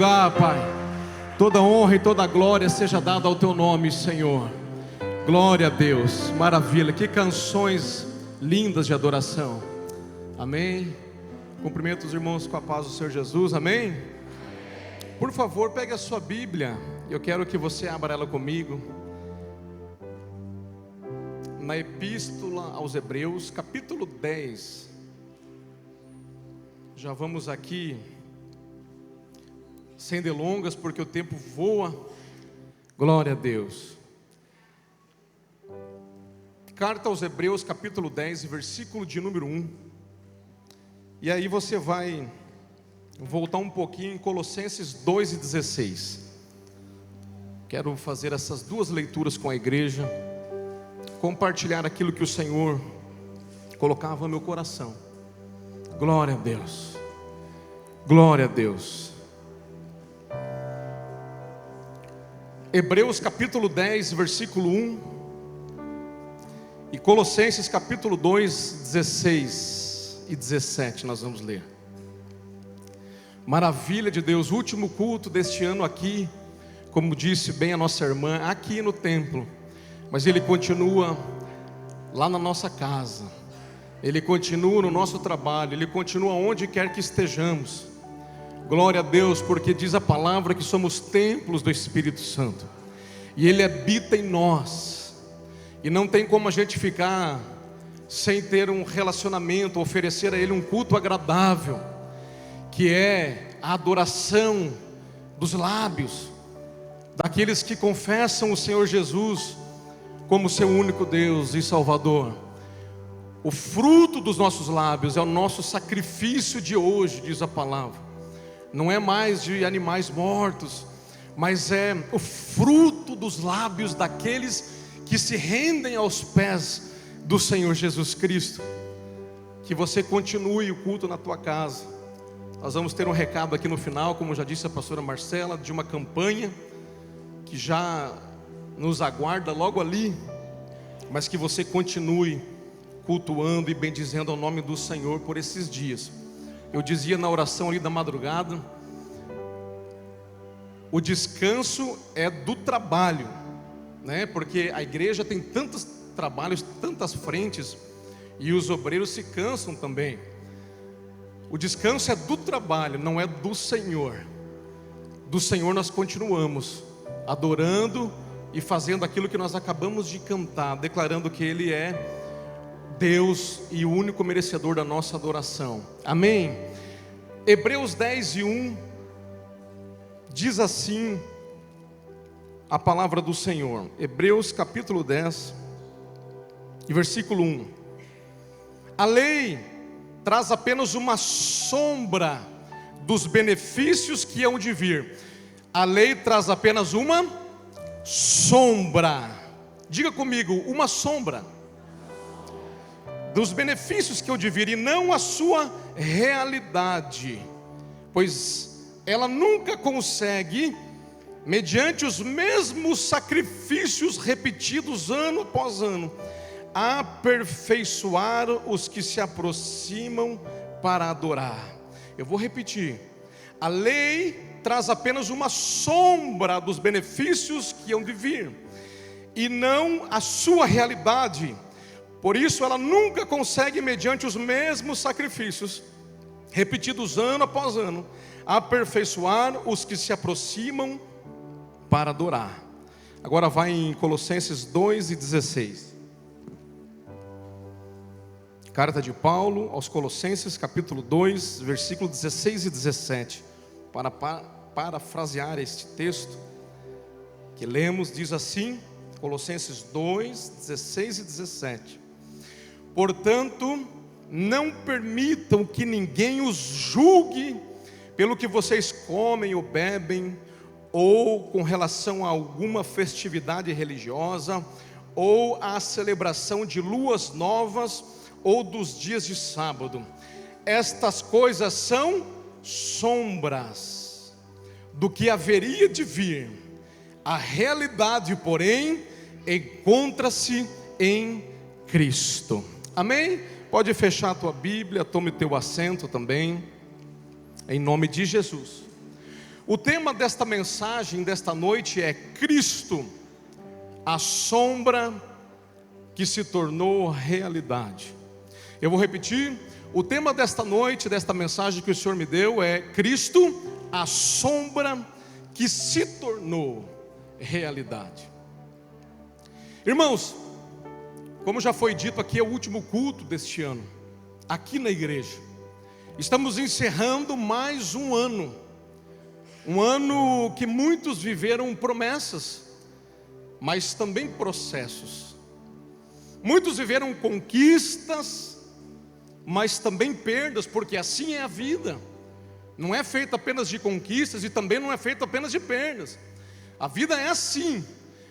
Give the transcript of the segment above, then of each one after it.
lugar, Pai. Toda honra e toda glória seja dada ao Teu nome, Senhor. Glória a Deus, maravilha. Que canções lindas de adoração. Amém. Cumprimento os irmãos com a paz do Senhor Jesus, amém? Por favor, pegue a sua Bíblia. Eu quero que você abra ela comigo na Epístola aos Hebreus, capítulo 10. Já vamos aqui, sem delongas, porque o tempo voa. Glória a Deus. Carta aos Hebreus, capítulo 10, versículo de número 1. E aí você vai voltar um pouquinho em Colossenses 2:16. Quero fazer essas duas leituras com a igreja, compartilhar aquilo que o Senhor colocava no meu coração. Glória a Deus. Glória a Deus. Hebreus capítulo 10, versículo 1. E Colossenses capítulo 2, 16 e 17 nós vamos ler. Maravilha de Deus, último culto deste ano aqui, como disse bem a nossa irmã, aqui no templo. Mas Ele continua lá na nossa casa, Ele continua no nosso trabalho, Ele continua onde quer que estejamos. Glória a Deus, porque diz a palavra que somos templos do Espírito Santo, e Ele habita em nós. E não tem como a gente ficar sem ter um relacionamento, oferecer a Ele um culto agradável, que é a adoração dos lábios, daqueles que confessam o Senhor Jesus como seu único Deus e Salvador. O fruto dos nossos lábios é o nosso sacrifício de hoje, diz a palavra. Não é mais de animais mortos, mas é o fruto dos lábios daqueles que se rendem aos pés do Senhor Jesus Cristo. Que você continue o culto na tua casa. Nós vamos ter um recado aqui no final, como já disse a pastora Marcela, de uma campanha que já nos aguarda logo ali, mas que você continue cultuando e bendizendo ao nome do Senhor por esses dias. Eu dizia na oração ali da madrugada, o descanso é do trabalho, né? Porque a igreja tem tantos trabalhos, tantas frentes, e os obreiros se cansam também. O descanso é do trabalho, não é do Senhor. Do Senhor nós continuamos adorando e fazendo aquilo que nós acabamos de cantar, declarando que Ele é Deus e o único merecedor da nossa adoração. Amém? Hebreus 10:1 diz assim a palavra do Senhor. Hebreus capítulo 10 e versículo 1. A lei traz apenas uma sombra dos benefícios que hão de vir. A lei traz apenas uma sombra. Diga comigo, uma sombra dos benefícios que hão de vir, e não a sua realidade, pois ela nunca consegue, mediante os mesmos sacrifícios repetidos ano após ano, aperfeiçoar os que se aproximam para adorar. Eu vou repetir: a lei traz apenas uma sombra dos benefícios que hão de vir, e não a sua realidade. Por isso ela nunca consegue, mediante os mesmos sacrifícios repetidos ano após ano, aperfeiçoar os que se aproximam para adorar. Agora vai em Colossenses 2:16. Carta de Paulo aos Colossenses, capítulo 2, versículo 16 e 17. Para parafrasear este texto que lemos, diz assim, Colossenses 2, 16 e 17. Portanto, não permitam que ninguém os julgue pelo que vocês comem ou bebem, ou com relação a alguma festividade religiosa, ou à celebração de luas novas, ou dos dias de sábado. Estas coisas são sombras do que haveria de vir. A realidade, porém, encontra-se em Cristo. Amém? Pode fechar a tua Bíblia, tome o teu assento também, em nome de Jesus. O tema desta mensagem, desta noite, é Cristo, a sombra que se tornou realidade. Eu vou repetir, o tema desta noite, desta mensagem que o Senhor me deu é Cristo, a sombra que se tornou realidade. Irmãos, como já foi dito aqui, é o último culto deste ano, aqui na igreja. Estamos encerrando mais um ano que muitos viveram promessas, mas também processos. Muitos viveram conquistas, mas também perdas, porque assim é a vida. Não é feita apenas de conquistas e também não é feita apenas de perdas. A vida é assim,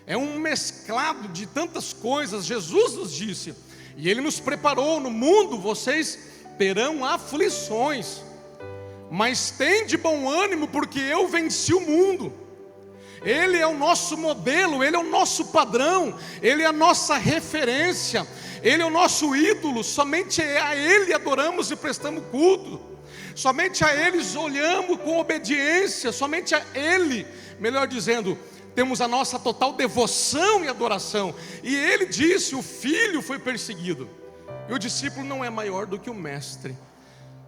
é um mesclado de tantas coisas. Jesus nos disse, e Ele nos preparou: no mundo vocês terão aflições, mas tende bom ânimo, porque eu venci o mundo. Ele é o nosso modelo, Ele é o nosso padrão, Ele é a nossa referência, Ele é o nosso ídolo. Somente a Ele adoramos e prestamos culto, somente a Ele olhamos com obediência, somente a Ele, melhor dizendo, temos a nossa total devoção e adoração. E Ele disse: o filho foi perseguido, e o discípulo não é maior do que o mestre.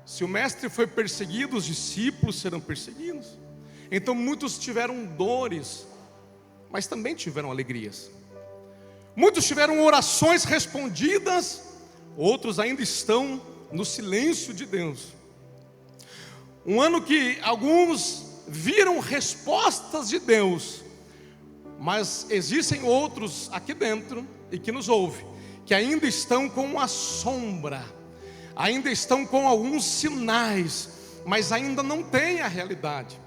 Se o mestre foi perseguido, os discípulos serão perseguidos. Então muitos tiveram dores, mas também tiveram alegrias. Muitos tiveram orações respondidas, outros ainda estão no silêncio de Deus. Um ano que alguns viram respostas de Deus, mas existem outros aqui dentro e que nos ouvem, que ainda estão com a sombra, ainda estão com alguns sinais, mas ainda não têm a realidade.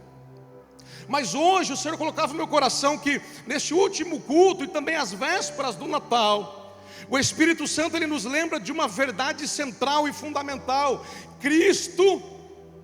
Mas hoje o Senhor colocava no meu coração que neste último culto e também às vésperas do Natal, o Espírito Santo ele nos lembra de uma verdade central e fundamental: Cristo,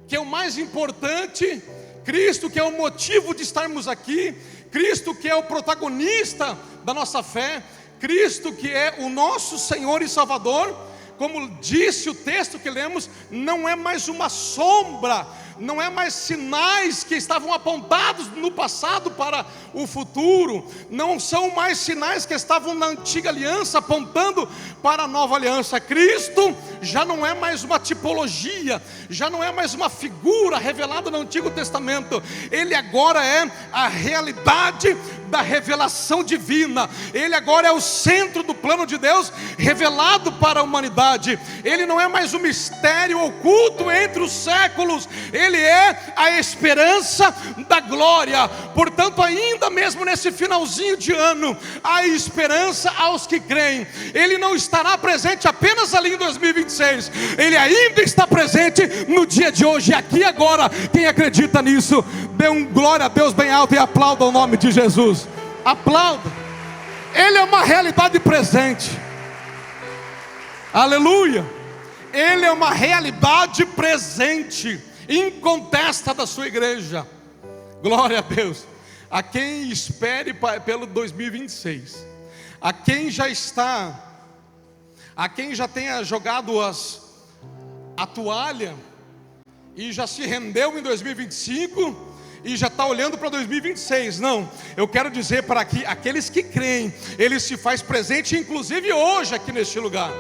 que é o mais importante, Cristo que é o motivo de estarmos aqui, Cristo que é o protagonista da nossa fé, Cristo que é o nosso Senhor e Salvador. Como disse o texto que lemos, não é mais uma sombra, não é mais sinais que estavam apontados no passado para o futuro, não são mais sinais que estavam na antiga aliança apontando para a nova aliança. Cristo já não é mais uma tipologia, já não é mais uma figura revelada no Antigo Testamento. Ele agora é a realidade da revelação divina. Ele agora é o centro do plano de Deus revelado para a humanidade. Ele não é mais um mistério oculto entre os séculos, Ele é a esperança da glória. Portanto, ainda mesmo nesse finalzinho de ano, há esperança aos que creem. Ele não estará presente apenas ali em 2026, Ele ainda está presente no dia de hoje, aqui e agora. Quem acredita nisso, dê um glória a Deus bem alto e aplauda o nome de Jesus. Aplauda. Ele é uma realidade presente. Aleluia. Ele é uma realidade presente, incontesta da sua igreja. Glória a Deus. A quem espere pelo 2026, a quem já está, a quem já tenha jogado a toalha e já se rendeu em 2025 e já está olhando para 2026, não, eu quero dizer para aqueles que creem, Ele se faz presente, inclusive hoje aqui neste lugar.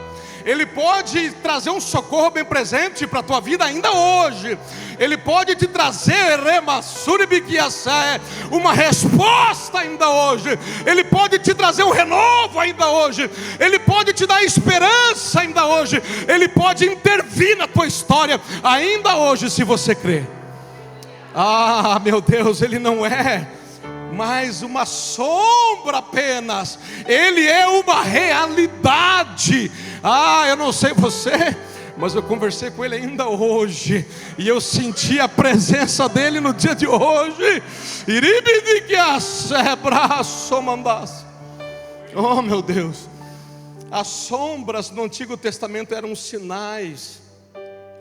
Ele pode trazer um socorro bem presente para a tua vida ainda hoje. Ele pode te trazer uma resposta ainda hoje. Ele pode te trazer um renovo ainda hoje. Ele pode te dar esperança ainda hoje. Ele pode intervir na tua história ainda hoje, se você crer. Ah, meu Deus, Ele não é mais uma sombra apenas, Ele é uma realidade. Ah, eu não sei você, mas eu conversei com Ele ainda hoje, e eu senti a presença dEle no dia de hoje. Oh meu Deus, as sombras no Antigo Testamento eram sinais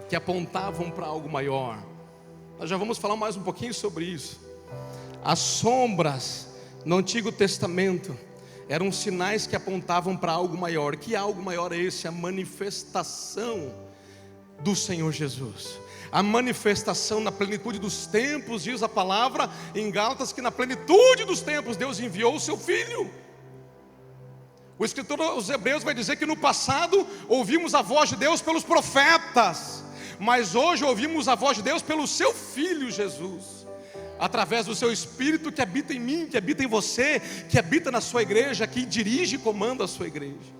que apontavam para algo maior. Nós já vamos falar mais um pouquinho sobre isso. As sombras no Antigo Testamento eram sinais que apontavam para algo maior. Que algo maior é esse? A manifestação do Senhor Jesus. a manifestação na plenitude dos tempos, diz a palavra em Gálatas, que na plenitude dos tempos Deus enviou o seu Filho. O escritor aos Hebreus vai dizer que no passado ouvimos a voz de Deus pelos profetas, mas hoje ouvimos a voz de Deus pelo seu Filho Jesus, através do seu Espírito que habita em mim, que habita em você, que habita na sua igreja, que dirige e comanda a sua igreja.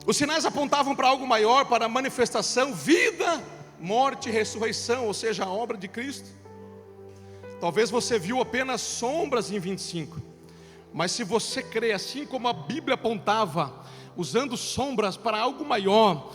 Os sinais apontavam para algo maior, para a manifestação, vida, morte e ressurreição, ou seja, a obra de Cristo. Talvez você viu apenas sombras em 25, mas se você crê, assim como a Bíblia apontava, usando sombras para algo maior,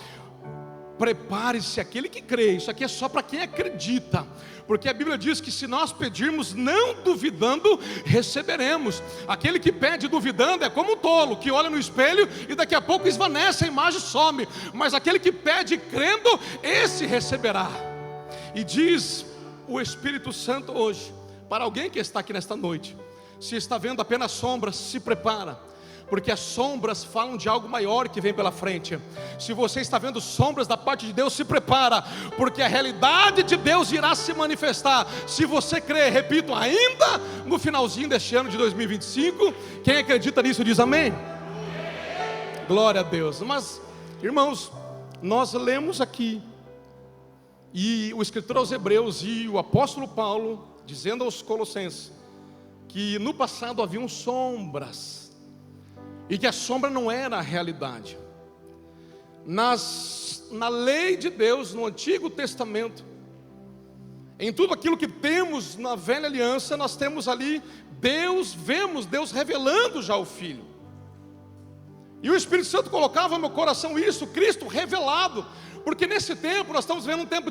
prepare-se, aquele que crê. Isso aqui é só para quem acredita, porque a Bíblia diz que se nós pedirmos não duvidando, receberemos. Aquele que pede duvidando é como um tolo, que olha no espelho e daqui a pouco esvanece, a imagem some. Mas aquele que pede crendo, esse receberá. E diz o Espírito Santo hoje, para alguém que está aqui nesta noite: se está vendo apenas sombras, se prepara, porque as sombras falam de algo maior que vem pela frente. Se você está vendo sombras da parte de Deus, se prepara, porque a realidade de Deus irá se manifestar. Se você crê, repito, ainda no finalzinho deste ano de 2025, quem acredita nisso diz amém? Glória a Deus. Mas, irmãos, nós lemos aqui, e o escritor aos Hebreus e o apóstolo Paulo, dizendo aos Colossenses, que no passado haviam sombras, e que a sombra não era a realidade. Na lei de Deus, no Antigo Testamento, em tudo aquilo que temos na velha aliança, nós temos ali vemos Deus revelando já o Filho. E o Espírito Santo colocava no meu coração isso, Cristo revelado, porque nesse tempo, nós estamos vendo um tempo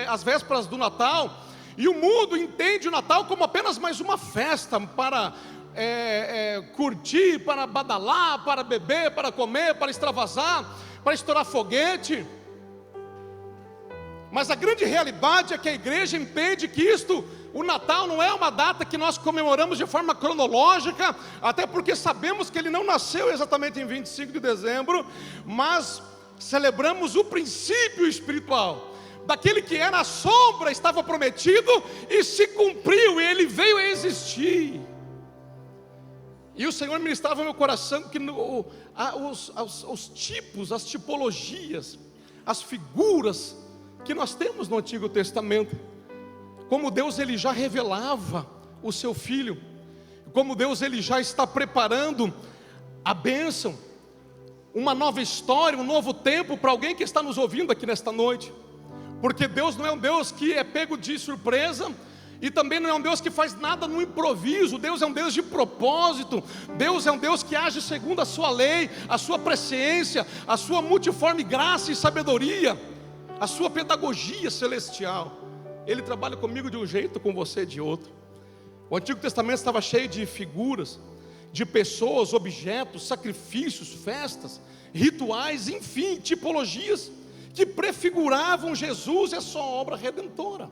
as vésperas do Natal, e o mundo entende o Natal como apenas mais uma festa para curtir, para badalar, para beber, para comer, para extravasar, para estourar foguete. Mas a grande realidade é que a igreja entende que o Natal não é uma data que nós comemoramos de forma cronológica, até porque sabemos que ele não nasceu exatamente em 25 de dezembro, mas celebramos o princípio espiritual, daquele que era a sombra, estava prometido e se cumpriu, e ele veio a existir. E o Senhor ministrava no meu coração que os tipos, as tipologias, as figuras que nós temos no Antigo Testamento, como Deus ele já revelava o seu Filho, como Deus ele já está preparando a bênção, uma nova história, um novo tempo para alguém que está nos ouvindo aqui nesta noite. Porque Deus não é um Deus que é pego de surpresa, e também não é um Deus que faz nada no improviso. Deus é um Deus de propósito. Deus é um Deus que age segundo a sua lei, a sua presciência, a sua multiforme graça e sabedoria, a sua pedagogia celestial. Ele trabalha comigo de um jeito, com você de outro. O Antigo Testamento estava cheio de figuras, de pessoas, objetos, sacrifícios, festas, rituais, enfim, tipologias que prefiguravam Jesus e a sua obra redentora.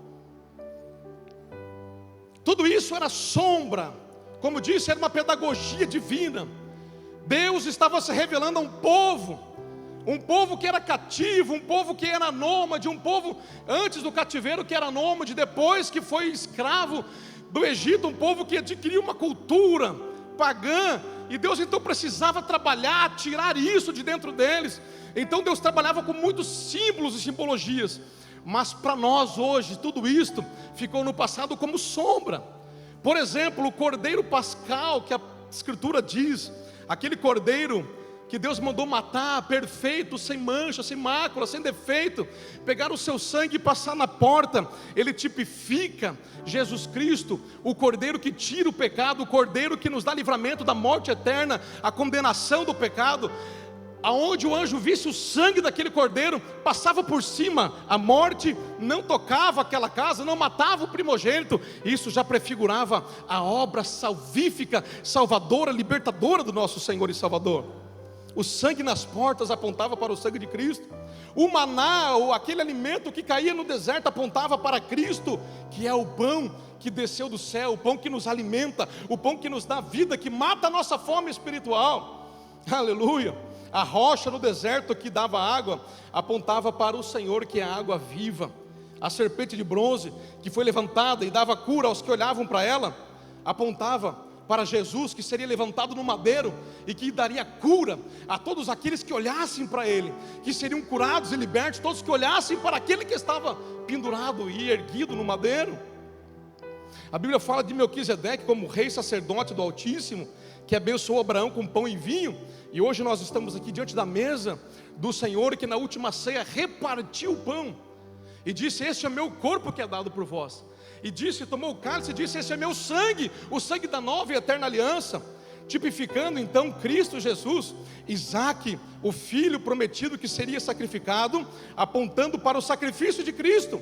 Tudo isso era sombra, como disse, era uma pedagogia divina. Deus estava se revelando a um povo que era cativo, um povo que era nômade, um povo antes do cativeiro que era nômade, depois que foi escravo do Egito, um povo que adquiriu uma cultura pagã, e Deus então precisava trabalhar, tirar isso de dentro deles. Então Deus trabalhava com muitos símbolos e simbologias, mas para nós hoje, tudo isto ficou no passado como sombra. Por exemplo, o cordeiro pascal, que a Escritura diz, aquele cordeiro que Deus mandou matar, perfeito, sem mancha, sem mácula, sem defeito, pegar o seu sangue e passar na porta, ele tipifica Jesus Cristo, o cordeiro que tira o pecado, o cordeiro que nos dá livramento da morte eterna, a condenação do pecado. Aonde o anjo visse o sangue daquele cordeiro, passava por cima, a morte não tocava aquela casa, não matava o primogênito. Isso já prefigurava a obra salvífica, salvadora, libertadora do nosso Senhor e Salvador. O sangue nas portas apontava para o sangue de Cristo. O maná, ou aquele alimento que caía no deserto, apontava para Cristo, que é o pão que desceu do céu, o pão que nos alimenta, o pão que nos dá vida, que mata a nossa fome espiritual. Aleluia. A rocha no deserto que dava água, apontava para o Senhor, que é a água viva. A serpente de bronze que foi levantada e dava cura aos que olhavam para ela, apontava para Jesus, que seria levantado no madeiro e que daria cura a todos aqueles que olhassem para ele, que seriam curados e libertos, todos que olhassem para aquele que estava pendurado e erguido no madeiro. A Bíblia fala de Melquisedeque como rei sacerdote do Altíssimo, que abençoou Abraão com pão e vinho, e hoje nós estamos aqui diante da mesa do Senhor, que na última ceia repartiu o pão, e disse: este é meu corpo que é dado por vós. E disse, tomou o cálice e disse: esse é meu sangue, o sangue da nova e eterna aliança, tipificando então Cristo Jesus. Isaque, o filho prometido que seria sacrificado, apontando para o sacrifício de Cristo.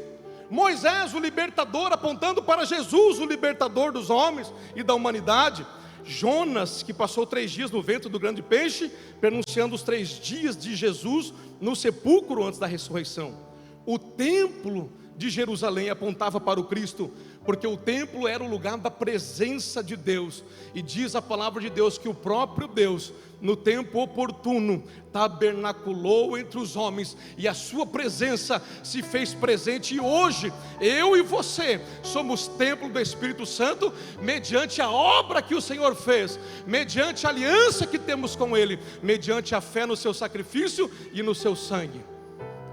Moisés, o libertador, apontando para Jesus, o libertador dos homens e da humanidade. Jonas, que passou 3 dias no ventre do grande peixe, pronunciando os 3 dias de Jesus no sepulcro antes da ressurreição. O templo de Jerusalém apontava para o Cristo, porque o templo era o lugar da presença de Deus, e diz a palavra de Deus que o próprio Deus, no tempo oportuno, tabernaculou entre os homens, e a sua presença se fez presente, e hoje, eu e você, somos templo do Espírito Santo, mediante a obra que o Senhor fez, mediante a aliança que temos com Ele, mediante a fé no seu sacrifício e no seu sangue.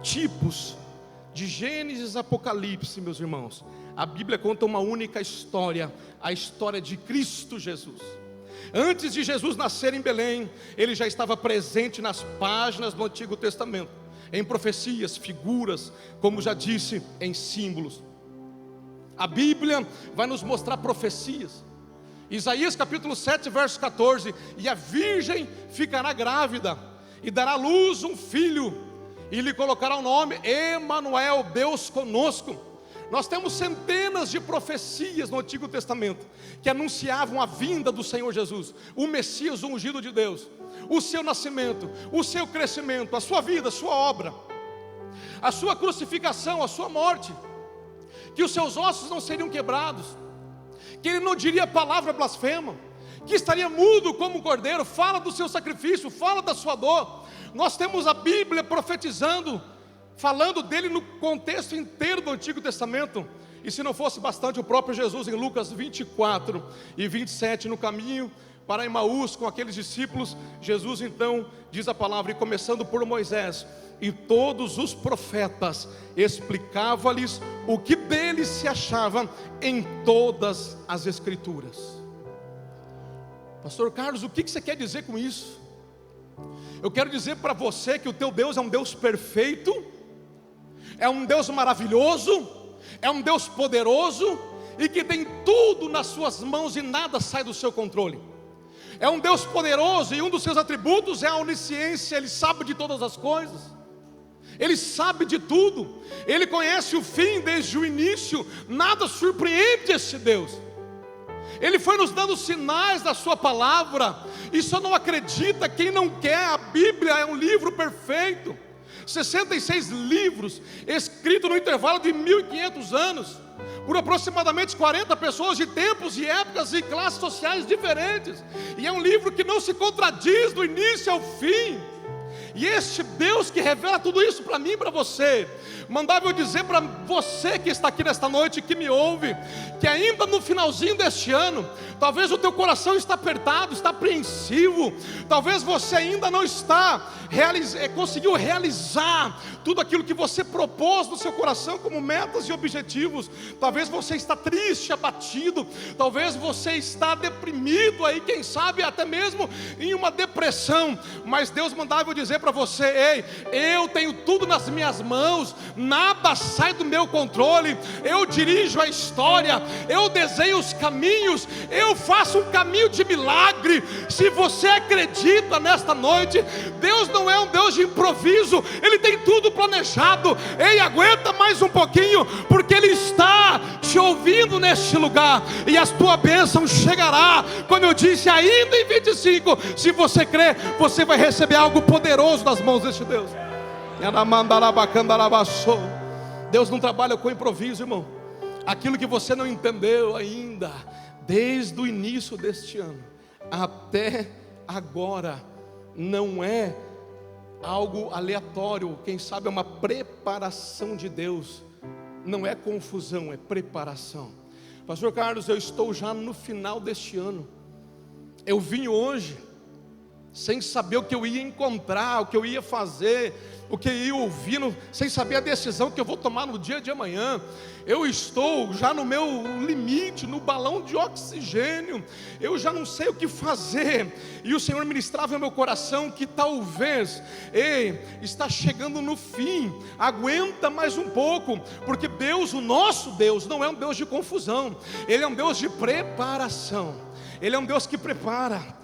Tipos de Gênesis a Apocalipse, meus irmãos, a Bíblia conta uma única história, a história de Cristo Jesus. Antes de Jesus nascer em Belém, Ele já estava presente nas páginas do Antigo Testamento, em profecias, figuras, como já disse, em símbolos. A Bíblia vai nos mostrar profecias. Isaías capítulo 7, verso 14: e a virgem ficará grávida, e dará à luz um filho, e lhe colocará o nome Emanuel, Deus conosco. Nós temos centenas de profecias no Antigo Testamento que anunciavam a vinda do Senhor Jesus, o Messias, o ungido de Deus, o seu nascimento, o seu crescimento, a sua vida, a sua obra, a sua crucificação, a sua morte, que os seus ossos não seriam quebrados, que Ele não diria palavra blasfema, que estaria mudo como um cordeiro. Fala do seu sacrifício, fala da sua dor. Nós temos a Bíblia profetizando, falando dele no contexto inteiro do Antigo Testamento. E se não fosse bastante, o próprio Jesus em Lucas 24 e 27, no caminho para Emaús com aqueles discípulos, Jesus então diz a palavra, e começando por Moisés e todos os profetas, explicava-lhes o que deles se achava em todas as Escrituras. Pastor Carlos, o que você quer dizer com isso? Eu quero dizer para você que o teu Deus é um Deus perfeito, é um Deus maravilhoso, é um Deus poderoso, e que tem tudo nas suas mãos e nada sai do seu controle. É um Deus poderoso, e um dos seus atributos é a onisciência. Ele sabe de todas as coisas, Ele sabe de tudo, Ele conhece o fim desde o início. Nada surpreende esse Deus. Ele foi nos dando sinais da sua palavra, e só não acredita quem não quer. A Bíblia é um livro perfeito, 66 livros, escrito no intervalo de 1500 anos, por aproximadamente 40 pessoas de tempos e épocas e classes sociais diferentes, e é um livro que não se contradiz do início ao fim. E este Deus que revela tudo isso para mim e para você, mandava eu dizer para você que está aqui nesta noite, que me ouve, que ainda no finalzinho deste ano, talvez o teu coração está apertado, está apreensivo, talvez você ainda não está conseguiu realizar tudo aquilo que você propôs no seu coração como metas e objetivos. Talvez você está triste, abatido, talvez você está deprimido aí, quem sabe até mesmo em uma depressão, mas Deus mandava eu dizer para você: ei, eu tenho tudo nas minhas mãos, nada sai do meu controle, eu dirijo a história, eu desenho os caminhos, eu faço um caminho de milagre. Se você acredita nesta noite, Deus não é um Deus de improviso, Ele tem tudo planejado. Ei, aguenta mais um pouquinho, porque Ele está te ouvindo neste lugar, e a tua bênção chegará. Como eu disse, ainda em 25, se você crer, você vai receber algo poderoso das mãos deste Deus. Deus não trabalha com improviso, irmão. Aquilo que você não entendeu ainda, desde o início deste ano até agora, não é algo aleatório. Quem sabe é uma preparação de Deus não é confusão, é preparação. Pastor Carlos, eu estou já no final deste ano. Eu vim hoje sem saber o que eu ia encontrar, o que eu ia fazer, o que eu ia ouvir, sem saber a decisão que eu vou tomar no dia de amanhã. Eu estou já no meu limite, no balão de oxigênio. Eu já não sei o que fazer. E o Senhor ministrava no meu coração que talvez está chegando no fim. Aguenta mais um pouco, porque Deus, o nosso Deus, não é um Deus de confusão. Ele é um Deus de preparação. Ele é um Deus que prepara.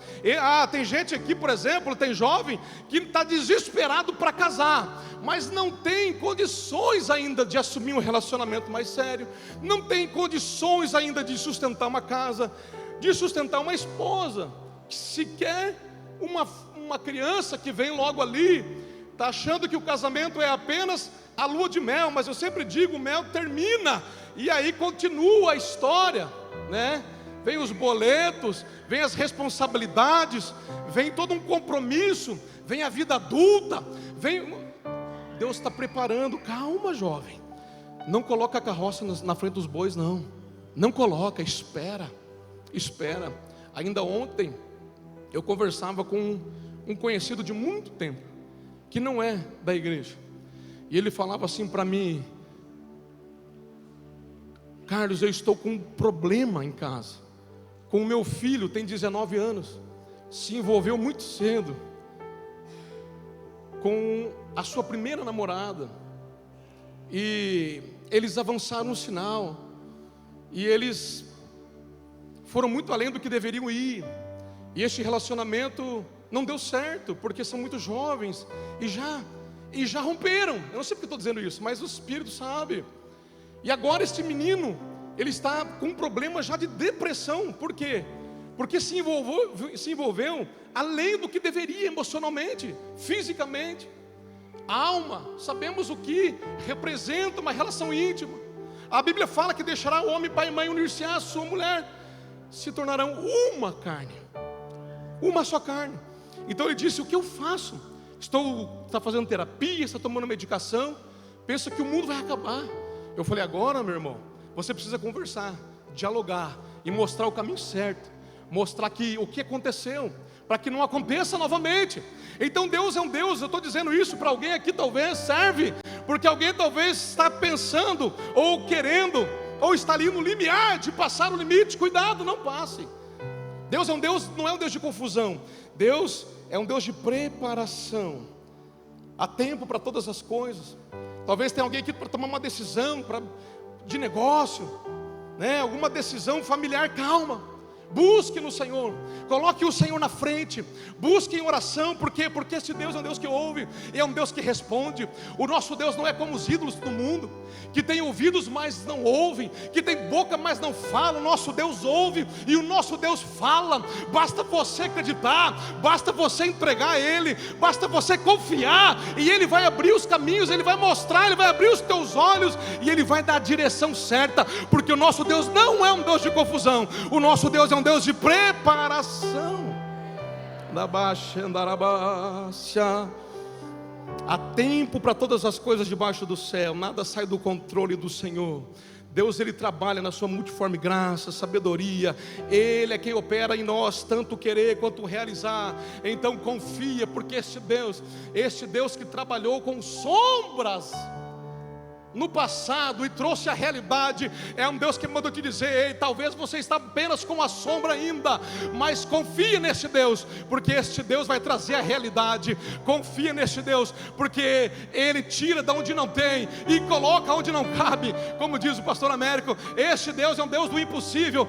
Tem gente aqui, por exemplo, tem jovem que está desesperado para casar, mas não tem condições ainda de assumir um relacionamento mais sério, não tem condições ainda de sustentar uma casa, de sustentar uma esposa, sequer uma criança que vem logo ali, está achando que o casamento é apenas a lua de mel, mas eu sempre digo, o mel termina, e aí continua a história, né? Vem os boletos, vem as responsabilidades, vem todo um compromisso, vem a vida adulta, Deus está preparando. Calma, jovem, não coloca a carroça na frente dos bois, não coloca, espera. Ainda ontem eu conversava com um conhecido de muito tempo, que não é da igreja, e ele falava assim para mim: Carlos, eu estou com um problema em casa, com o meu filho, tem 19 anos, se envolveu muito cedo com a sua primeira namorada, e eles avançaram um sinal, e eles foram muito além do que deveriam ir, e este relacionamento não deu certo, porque são muito jovens, e já romperam. Eu não sei porque estou dizendo isso, mas o Espírito sabe. E agora este menino, ele está com um problema já de depressão. Por quê? Porque se envolveu além do que deveria emocionalmente, fisicamente. A alma, sabemos o que representa uma relação íntima. A Bíblia fala que deixará o homem pai e mãe, unir-se à sua mulher, se tornarão uma carne, uma só carne. Então ele disse: o que eu faço? Está fazendo terapia, está tomando medicação, pensa que o mundo vai acabar. Eu falei: agora, meu irmão, você precisa conversar, dialogar e mostrar o caminho certo, mostrar o que aconteceu, para que não aconteça novamente. Então Deus é um Deus, eu estou dizendo isso para alguém aqui, talvez serve, porque alguém talvez está pensando, ou querendo, ou está ali no limiar de passar o limite. Cuidado, não passe. Deus é um Deus, não é um Deus de confusão. Deus é um Deus de preparação. Há tempo para todas as coisas. Talvez tenha alguém aqui para tomar uma decisão de negócio, né? Alguma decisão familiar. Calma, busque no Senhor, coloque o Senhor na frente, busque em oração. Por quê? Porque esse Deus é um Deus que ouve, é um Deus que responde. O nosso Deus não é como os ídolos do mundo, que tem ouvidos mas não ouvem, que tem boca mas não fala. O nosso Deus ouve e o nosso Deus fala. Basta você acreditar, basta você entregar a Ele, basta você confiar, e Ele vai abrir os caminhos, Ele vai mostrar, Ele vai abrir os teus olhos, e Ele vai dar a direção certa, porque o nosso Deus não é um Deus de confusão, o nosso Deus é um Deus de preparação. Há tempo para todas as coisas debaixo do céu, nada sai do controle do Senhor. Deus, Ele trabalha na sua multiforme graça, sabedoria. Ele é quem opera em nós, tanto querer quanto realizar. Então confia, porque este Deus que trabalhou com sombras no passado e trouxe a realidade, é um Deus que manda te dizer: ei, talvez você está apenas com a sombra ainda, mas confia neste Deus, porque este Deus vai trazer a realidade. Confia neste Deus, porque Ele tira de onde não tem e coloca onde não cabe. Como diz o pastor Américo, este Deus é um Deus do impossível.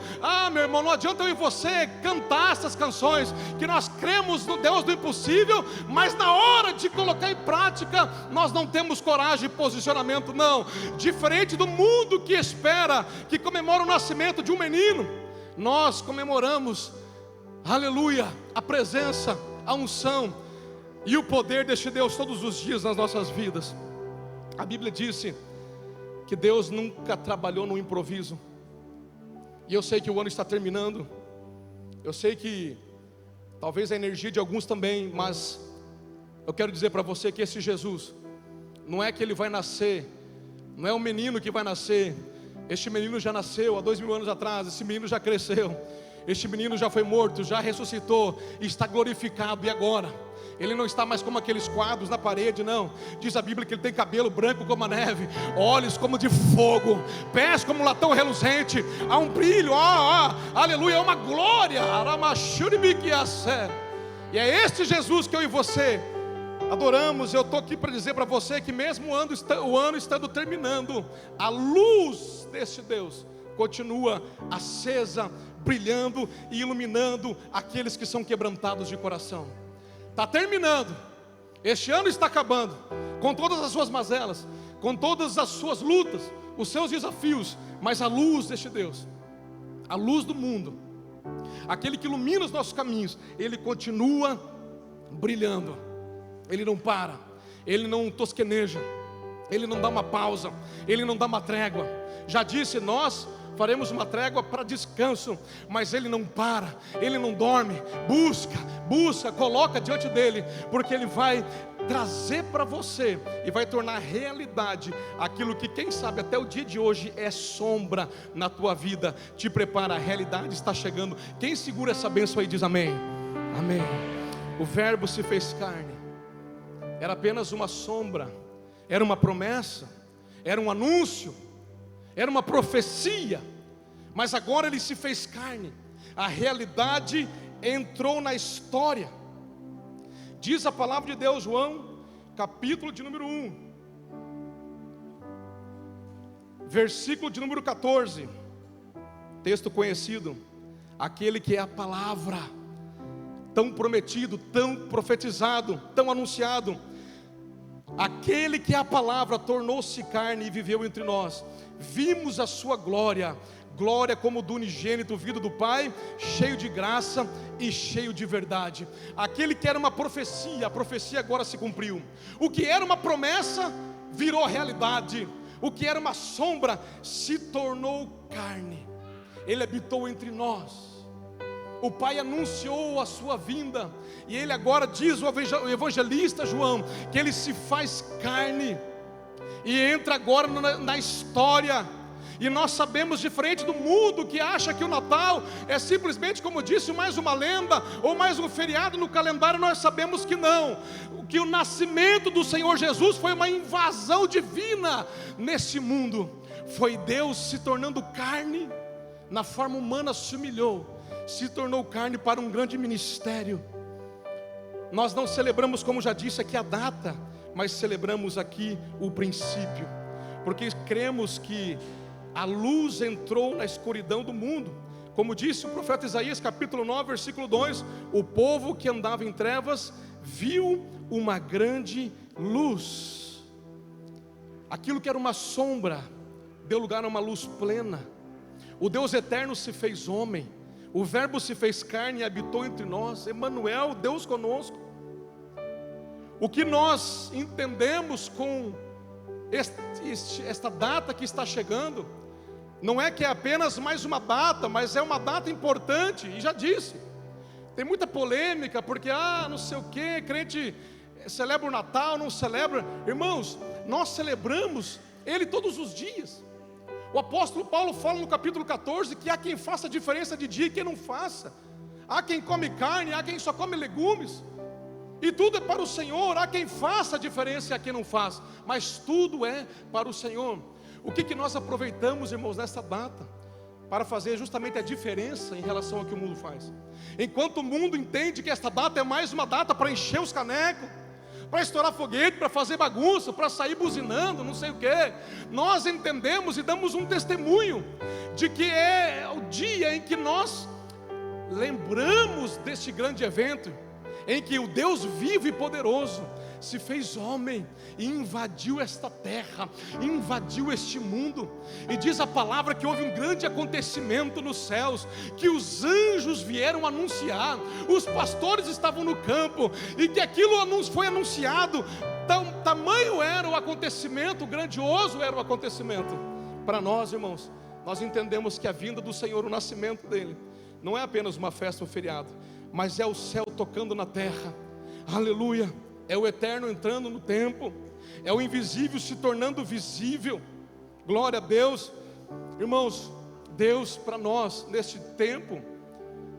Meu irmão, não adianta eu e você cantar essas canções, que nós cremos no Deus do impossível, mas na hora de colocar em prática, nós não temos coragem e posicionamento. Não. Diferente do mundo que espera, que comemora o nascimento de um menino, nós comemoramos, aleluia, a presença, a unção e o poder deste Deus todos os dias nas nossas vidas. A Bíblia disse que Deus nunca trabalhou no improviso. E eu sei que o ano está terminando, eu sei que talvez a energia de alguns também, mas eu quero dizer para você que esse Jesus, não é que Ele vai nascer Não é um menino que vai nascer. Este menino já nasceu há 2000 anos atrás. Esse menino já cresceu. Este menino já foi morto, já ressuscitou, está glorificado. E agora? Ele não está mais como aqueles quadros na parede, não. Diz a Bíblia que ele tem cabelo branco como a neve, olhos como de fogo, pés como um latão reluzente. Há um brilho, aleluia, é uma glória. E é este Jesus que eu e você adoramos. Eu estou aqui para dizer para você que mesmo o ano estando terminando, a luz deste Deus continua acesa, brilhando e iluminando aqueles que são quebrantados de coração. Está terminando, este ano está acabando, com todas as suas mazelas, com todas as suas lutas, os seus desafios, mas a luz deste Deus, a luz do mundo, aquele que ilumina os nossos caminhos, Ele continua brilhando. Ele não para, Ele não tosqueneja, Ele não dá uma pausa, Ele não dá uma trégua. Já disse, nós faremos uma trégua para descanso, mas Ele não para, Ele não dorme. Busca, coloca diante dEle, porque Ele vai trazer para você e vai tornar realidade aquilo que quem sabe até o dia de hoje é sombra na tua vida. Te prepara, a realidade está chegando. Quem segura essa bênção aí diz amém. Amém. O verbo se fez carne. Era apenas uma sombra, era uma promessa, era um anúncio, era uma profecia, mas agora Ele se fez carne, a realidade entrou na história. Diz a palavra de Deus, João, capítulo de número 1, versículo de número 14, texto conhecido, aquele que é a palavra, tão prometido, tão profetizado, tão anunciado, aquele que é a palavra tornou-se carne e viveu entre nós. Vimos a sua glória, glória como do unigênito vindo do Pai, cheio de graça e cheio de verdade. Aquele que era uma profecia, a profecia agora se cumpriu. O que era uma promessa virou realidade. O que era uma sombra se tornou carne. Ele habitou entre nós. O Pai anunciou a sua vinda, e Ele agora diz, o evangelista João, que Ele se faz carne, e entra agora na história. E nós sabemos, diferente do mundo que acha que o Natal é simplesmente, como disse, mais uma lenda, ou mais um feriado no calendário, nós sabemos que não, que o nascimento do Senhor Jesus foi uma invasão divina nesse mundo. Foi Deus se tornando carne, na forma humana se humilhou, se tornou carne para um grande ministério. Nós não celebramos, como já disse aqui, a data, mas celebramos aqui o princípio, porque cremos que a luz entrou na escuridão do mundo. Como disse o profeta Isaías, capítulo 9, versículo 2: o povo que andava em trevas viu uma grande luz. Aquilo que era uma sombra deu lugar a uma luz plena. O Deus eterno se fez homem, o verbo se fez carne e habitou entre nós. Emanuel, Deus conosco. O que nós entendemos com esta data que está chegando, não é que é apenas mais uma data, mas é uma data importante. E já disse, tem muita polêmica, porque não sei o que, crente celebra o Natal, não celebra. Irmãos, nós celebramos Ele todos os dias. O apóstolo Paulo fala no capítulo 14 que há quem faça diferença de dia e quem não faça. Há quem come carne, há quem só come legumes. E tudo é para o Senhor. Há quem faça a diferença e há quem não faz, mas tudo é para o Senhor. O que nós aproveitamos, irmãos, nessa data para fazer justamente a diferença em relação ao que o mundo faz? Enquanto o mundo entende que esta data é mais uma data para encher os canecos, para estourar foguete, para fazer bagunça, para sair buzinando, não sei o que, nós entendemos e damos um testemunho de que é o dia em que nós lembramos deste grande evento, em que o Deus vivo e poderoso se fez homem e invadiu esta terra, invadiu este mundo. E diz a palavra que houve um grande acontecimento nos céus, que os anjos vieram anunciar, os pastores estavam no campo, e que aquilo foi anunciado. Tamanho era o acontecimento, grandioso era o acontecimento. Para nós, irmãos, nós entendemos que a vinda do Senhor, o nascimento dele, não é apenas uma festa, um feriado, mas é o céu tocando na terra. Aleluia. É o eterno entrando no tempo, é o invisível se tornando visível. Glória a Deus. Irmãos, Deus para nós, neste tempo,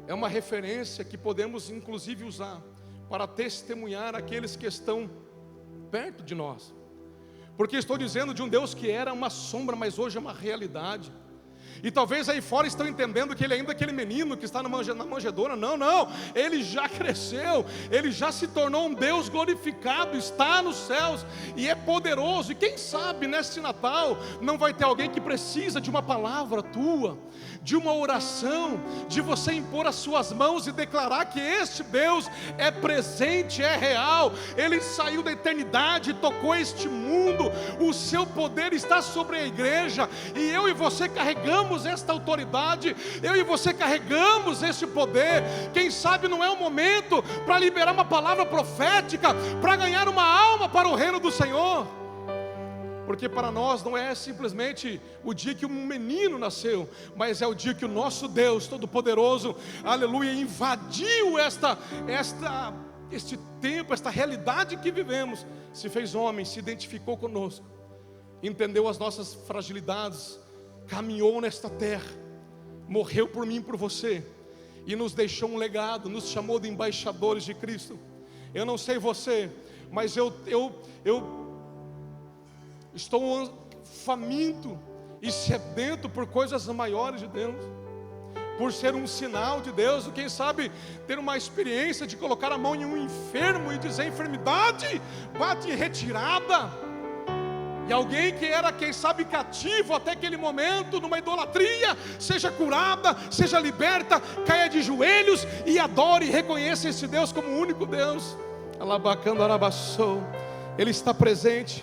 é uma referência que podemos inclusive usar para testemunhar aqueles que estão perto de nós. Porque estou dizendo de um Deus que era uma sombra, mas hoje é uma realidade. E talvez aí fora estão entendendo que ele ainda é aquele menino que está na manjedoura. Não, ele já cresceu, ele já se tornou um Deus glorificado, está nos céus e é poderoso. E quem sabe neste Natal não vai ter alguém que precisa de uma palavra tua, de uma oração, de você impor as suas mãos e declarar que este Deus é presente, é real. Ele saiu da eternidade, tocou este mundo, o seu poder está sobre a igreja, e eu e você carregamos esta autoridade, eu e você carregamos esse poder. Quem sabe não é o momento para liberar uma palavra profética, para ganhar uma alma para o reino do Senhor. Porque para nós não é simplesmente o dia que um menino nasceu, mas é o dia que o nosso Deus Todo-Poderoso, aleluia, invadiu este tempo, esta realidade que vivemos, se fez homem, se identificou conosco, entendeu as nossas fragilidades, caminhou nesta terra, morreu por mim e por você, e nos deixou um legado, nos chamou de embaixadores de Cristo. Eu não sei você, mas eu estou faminto e sedento por coisas maiores de Deus, por ser um sinal de Deus. E quem sabe ter uma experiência de colocar a mão em um enfermo e dizer: enfermidade, bate em retirada. E alguém que era, quem sabe, cativo até aquele momento, numa idolatria, seja curada, seja liberta, caia de joelhos e adore e reconheça esse Deus como o único Deus. Alabacando arabaçou, Ele está presente.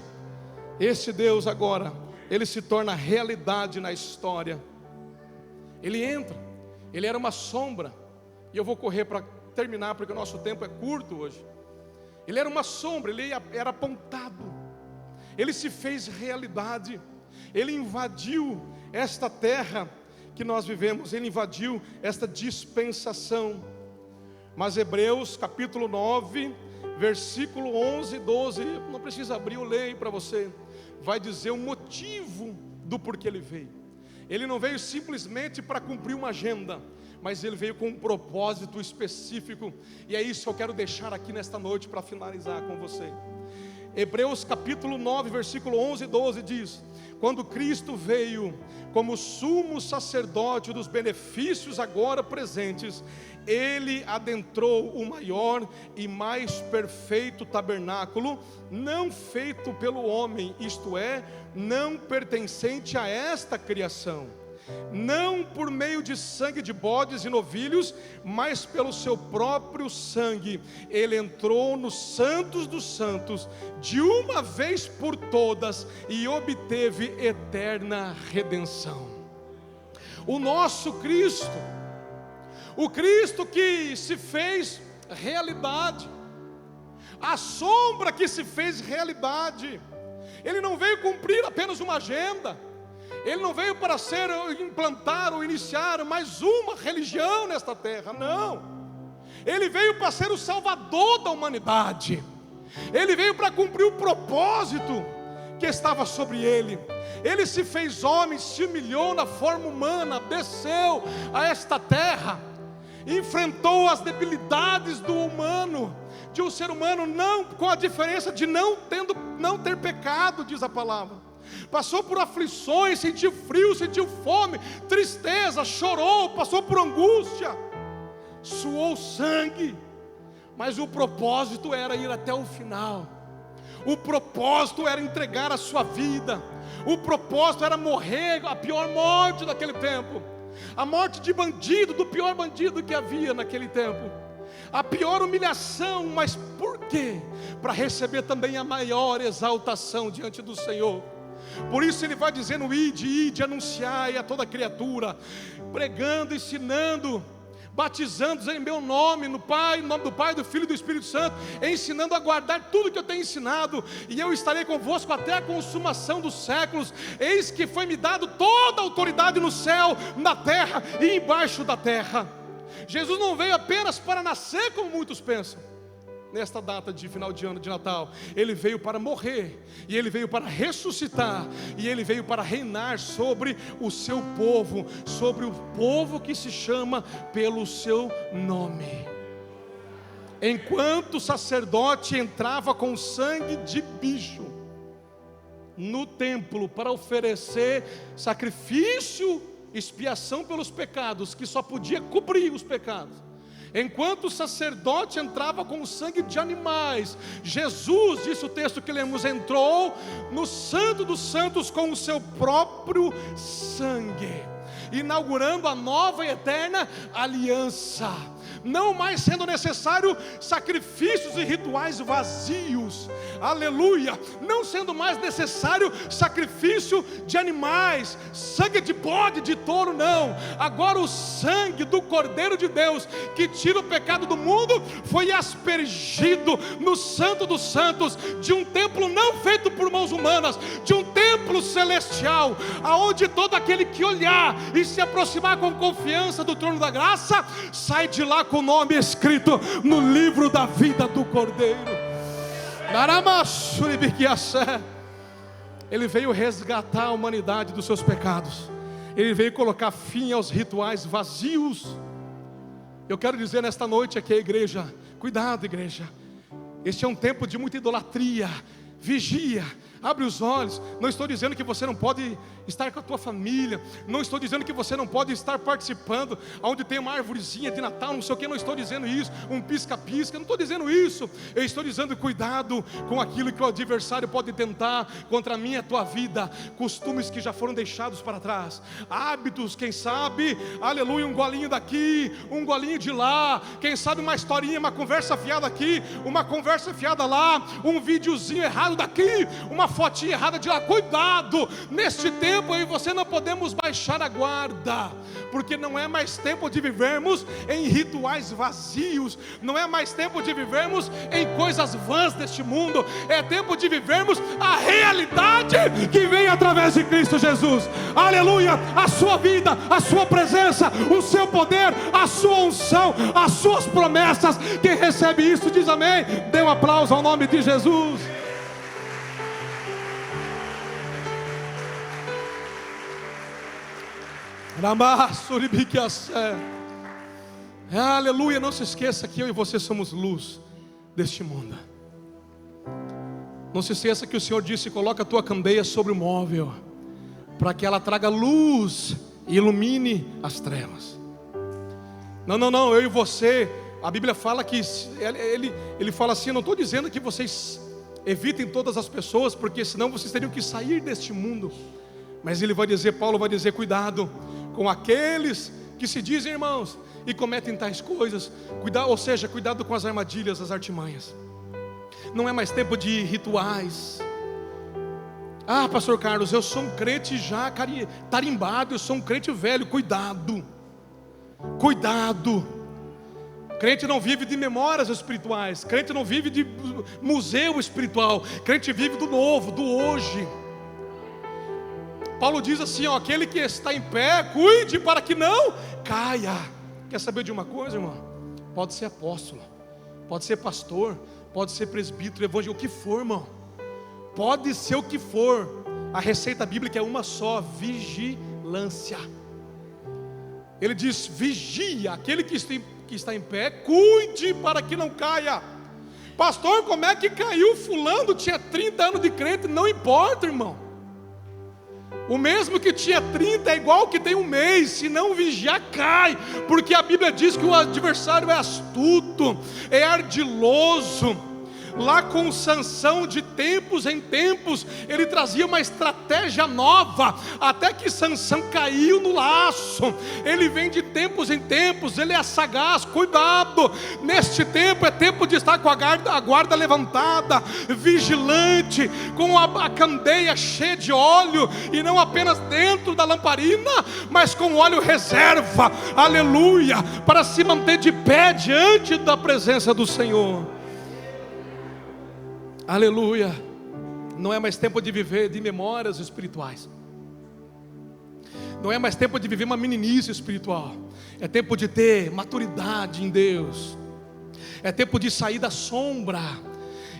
Esse Deus agora, Ele se torna realidade na história. Ele entra, Ele era uma sombra, e eu vou correr para terminar, porque o nosso tempo é curto hoje. Ele era uma sombra, Ele era apontado, Ele se fez realidade, Ele invadiu esta terra que nós vivemos, Ele invadiu esta dispensação. Mas Hebreus capítulo 9, versículo 11 e 12, não precisa abrir, eu leio para você, vai dizer o motivo do porquê Ele veio. Ele não veio simplesmente para cumprir uma agenda, mas Ele veio com um propósito específico, e é isso que eu quero deixar aqui nesta noite para finalizar com você. Hebreus capítulo 9, versículo 11 e 12 diz: quando Cristo veio como sumo sacerdote dos benefícios agora presentes, Ele adentrou o maior e mais perfeito tabernáculo, não feito pelo homem, isto é, não pertencente a esta criação, não por meio de sangue de bodes e novilhos, mas pelo seu próprio sangue. Ele entrou nos santos dos santos de uma vez por todas e obteve eterna redenção. O nosso Cristo, o Cristo que se fez realidade, a sombra que se fez realidade. Ele não veio cumprir apenas uma agenda, Ele não veio para implantar ou iniciar mais uma religião nesta terra, não. Ele veio para ser o Salvador da humanidade. Ele veio para cumprir o propósito que estava sobre Ele. Ele se fez homem, se humilhou na forma humana, desceu a esta terra, enfrentou as debilidades do humano, de um ser humano, não com a diferença de não ter pecado, diz a palavra. Passou por aflições, sentiu frio, sentiu fome, tristeza, chorou, passou por angústia, suou sangue, mas o propósito era ir até o final. O propósito era entregar a sua vida. O propósito era morrer a pior morte daquele tempo, a morte de bandido, do pior bandido que havia naquele tempo, a pior humilhação. Mas por quê? Para receber também a maior exaltação diante do Senhor. Por isso Ele vai dizendo: ide, anunciai a toda criatura, pregando, ensinando, batizando em meu nome, no nome do Pai, do Filho e do Espírito Santo, ensinando a guardar tudo que eu tenho ensinado, e eu estarei convosco até a consumação dos séculos. Eis que foi-me dado toda a autoridade no céu, na terra e embaixo da terra. Jesus não veio apenas para nascer, como muitos pensam. nesta data de final de ano de Natal. Ele veio para morrer, e Ele veio para ressuscitar, e Ele veio para reinar sobre o seu povo, sobre o povo que se chama pelo seu nome. Enquanto o sacerdote entrava com sangue de bicho no templo para oferecer sacrifício, expiação pelos pecados, que só podia cobrir os pecados, enquanto o sacerdote entrava com o sangue de animais, Jesus, disse o texto que lemos, entrou no Santo dos Santos com o seu próprio sangue, inaugurando a nova e eterna aliança, não mais sendo necessário sacrifícios e rituais vazios, aleluia, não sendo mais necessário sacrifício de animais, sangue de bode, de touro, não, agora o sangue do Cordeiro de Deus, que tira o pecado do mundo, foi aspergido no Santo dos Santos, de um templo não feito por mãos humanas, de um templo celestial, aonde todo aquele que olhar e se aproximar com confiança do trono da graça, sai de lá com o nome escrito no livro da vida do Cordeiro. Ele veio resgatar a humanidade dos seus pecados, Ele veio colocar fim aos rituais vazios. Eu quero dizer nesta noite aqui à igreja, cuidado igreja, este é um tempo de muita idolatria, vigia, abre os olhos. Não estou dizendo que você não pode estar com a tua família, não estou dizendo que você não pode estar participando onde tem uma árvorezinha de Natal, não sei o que, não estou dizendo isso, um pisca-pisca, não estou dizendo isso. Eu estou dizendo cuidado com aquilo que o adversário pode tentar contra a minha e a tua vida, costumes que já foram deixados para trás, hábitos, quem sabe, aleluia, um golinho daqui, um golinho de lá, quem sabe uma historinha, uma conversa fiada aqui, uma conversa fiada lá, um videozinho errado daqui, uma fotinha errada de lá. Cuidado, neste tempo eu e você não podemos baixar a guarda, porque não é mais tempo de vivermos em rituais vazios, não é mais tempo de vivermos em coisas vãs deste mundo, é tempo de vivermos a realidade que vem através de Cristo Jesus, aleluia, a sua vida, a sua presença, o seu poder, a sua unção, as suas promessas. Quem recebe isso diz amém. Dê um aplauso ao nome de Jesus. Aleluia, não se esqueça que eu e você somos luz deste mundo. Não se esqueça que o Senhor disse: coloca a tua candeia sobre o móvel, para que ela traga luz e ilumine as trevas. Não, eu e você, a Bíblia fala que ele fala assim: eu não estou dizendo que vocês evitem todas as pessoas, porque senão vocês teriam que sair deste mundo. Mas ele vai dizer, Paulo vai dizer, cuidado com aqueles que se dizem irmãos e cometem tais coisas. Cuidado com as armadilhas, as artimanhas. Não é mais tempo de rituais. Ah, pastor Carlos, eu sou um crente já tarimbado, eu sou um crente velho. Cuidado. Crente não vive de memórias espirituais, crente não vive de museu espiritual, crente vive do novo, do hoje. Paulo diz assim, ó, aquele que está em pé, cuide para que não caia. Quer saber de uma coisa, irmão? Pode ser apóstolo, pode ser pastor, pode ser presbítero, evangelista, o que for, irmão. Pode ser o que for. A receita bíblica é uma só: vigilância. Ele diz, vigia, aquele que está em pé, cuide para que não caia. Pastor, como é que caiu fulano? Tinha 30 anos de crente. Não importa, irmão. O mesmo que tinha 30 é igual que tem um mês. Se não vigiar, cai. Porque a Bíblia diz que o adversário é astuto, é ardiloso. Lá com Sansão, de tempos em tempos, ele trazia uma estratégia nova, até que Sansão caiu no laço. Ele vem de tempos em tempos, ele é sagaz. Cuidado, neste tempo é tempo de estar com a guarda levantada, vigilante, com a candeia cheia de óleo, e não apenas dentro da lamparina, mas com óleo reserva, aleluia, para se manter de pé diante da presença do Senhor. Aleluia. Não é mais tempo de viver de memórias espirituais. Não é mais tempo de viver uma meninice espiritual. É tempo de ter maturidade em Deus. É tempo de sair da sombra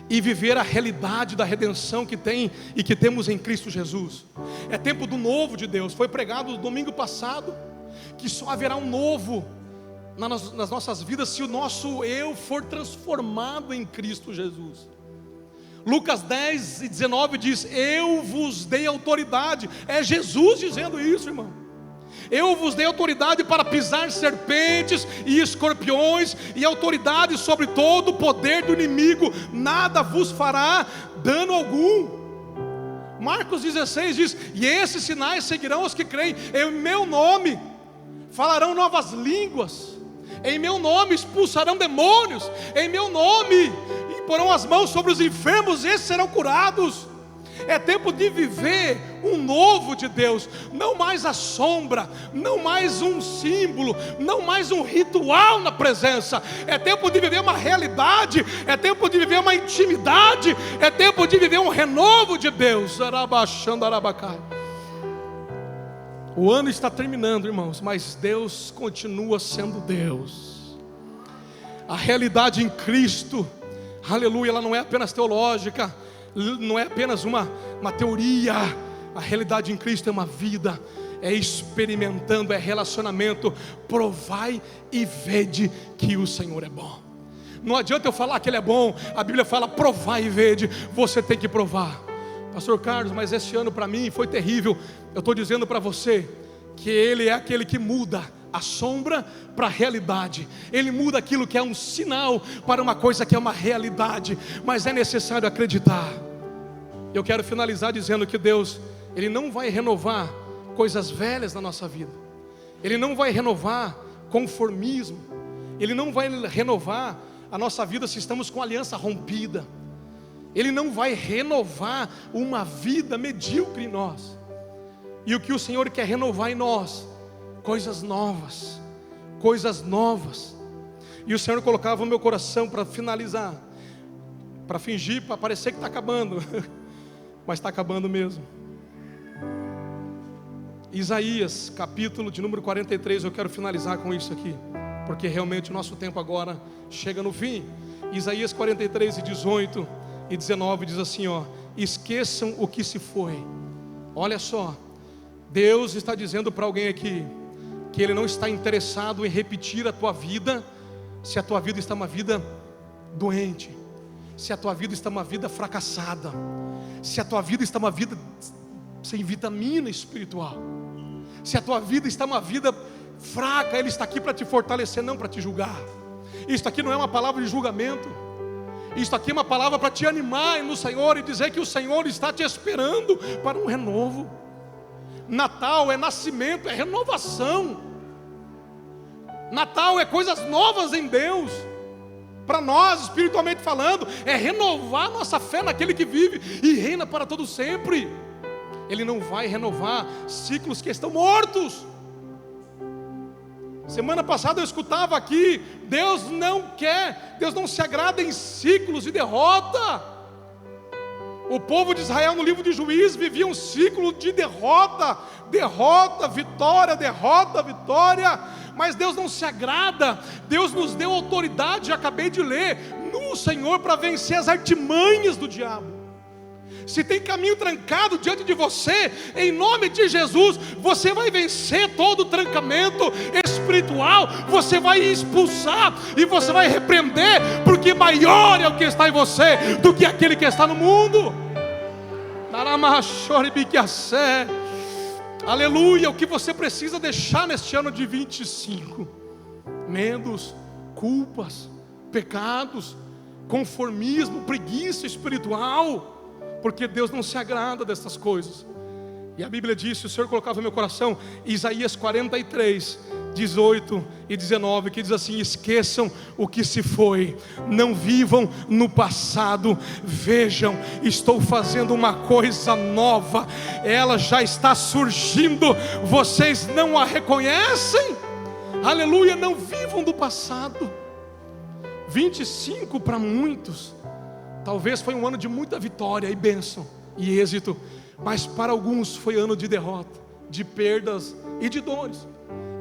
e viver a realidade da redenção que tem e que temos em Cristo Jesus. É tempo do novo de Deus. Foi pregado no domingo passado que só haverá um novo nas nossas vidas se o nosso eu for transformado em Cristo Jesus. Lucas 10:19 diz: eu vos dei autoridade. É Jesus dizendo isso, irmão. Eu vos dei autoridade para pisar serpentes e escorpiões, e autoridade sobre todo o poder do inimigo, nada vos fará dano algum. Marcos 16 diz: e esses sinais seguirão os que creem, em meu nome falarão novas línguas, em meu nome expulsarão demônios, em meu nome porão as mãos sobre os enfermos, esses serão curados. É tempo de viver um novo de Deus, não mais a sombra, não mais um símbolo, não mais um ritual na presença. É tempo de viver uma realidade, é tempo de viver uma intimidade, é tempo de viver um renovo de Deus. O ano está terminando, irmãos, mas Deus continua sendo Deus. A realidade em Cristo, aleluia, ela não é apenas teológica, não é apenas uma teoria. A realidade em Cristo é uma vida, é experimentando, é relacionamento. Provai e vede que o Senhor é bom. Não adianta eu falar que Ele é bom. A Bíblia fala provai e vede. Você tem que provar. Pastor Carlos, mas esse ano para mim foi terrível. Eu estou dizendo para você que Ele é aquele que muda a sombra para a realidade. Ele muda aquilo que é um sinal para uma coisa que é uma realidade. Mas é necessário acreditar. Eu quero finalizar dizendo que Deus, Ele não vai renovar coisas velhas na nossa vida. Ele não vai renovar conformismo. Ele não vai renovar a nossa vida se estamos com aliança rompida. Ele não vai renovar uma vida medíocre em nós. E o que o Senhor quer renovar em nós? Coisas novas. Coisas novas. E o Senhor colocava no meu coração para finalizar, para fingir, para parecer que está acabando. Mas está acabando mesmo. Isaías, capítulo de número 43, eu quero finalizar com isso aqui, porque realmente o nosso tempo agora chega no fim. Isaías 43, 18 e 19 diz assim, ó: esqueçam o que se foi. Olha só, Deus está dizendo para alguém aqui, que Ele não está interessado em repetir a tua vida, se a tua vida está uma vida doente, se a tua vida está uma vida fracassada, se a tua vida está uma vida sem vitamina espiritual, se a tua vida está uma vida fraca, Ele está aqui para te fortalecer, não para te julgar. Isto aqui não é uma palavra de julgamento, isto aqui é uma palavra para te animar no Senhor e dizer que o Senhor está te esperando para um renovo. Natal é nascimento, é renovação. Natal é coisas novas em Deus. Para nós, espiritualmente falando, é renovar nossa fé naquele que vive e reina para todo sempre. Ele não vai renovar ciclos que estão mortos. Semana passada eu escutava aqui, Deus não se agrada em ciclos de derrota. O povo de Israel no livro de Juízes vivia um ciclo de derrota, derrota, vitória, derrota, vitória. Mas Deus não se agrada. Deus nos deu autoridade, já acabei de ler, no Senhor para vencer as artimanhas do diabo. Se tem caminho trancado diante de você, em nome de Jesus, você vai vencer todo o trancamento espiritual. Você vai expulsar e você vai repreender, porque maior é o que está em você do que aquele que está no mundo. Aleluia. O que você precisa deixar neste ano de 25? Medos, culpas, pecados, conformismo, preguiça espiritual, porque Deus não se agrada dessas coisas. E a Bíblia diz, o Senhor colocava no meu coração, Isaías 43, 18 e 19, que diz assim: esqueçam o que se foi, não vivam no passado, vejam, estou fazendo uma coisa nova, ela já está surgindo, vocês não a reconhecem? Aleluia. Não vivam do passado. 25 para muitos talvez foi um ano de muita vitória e bênção e êxito, mas para alguns foi ano de derrota, de perdas e de dores,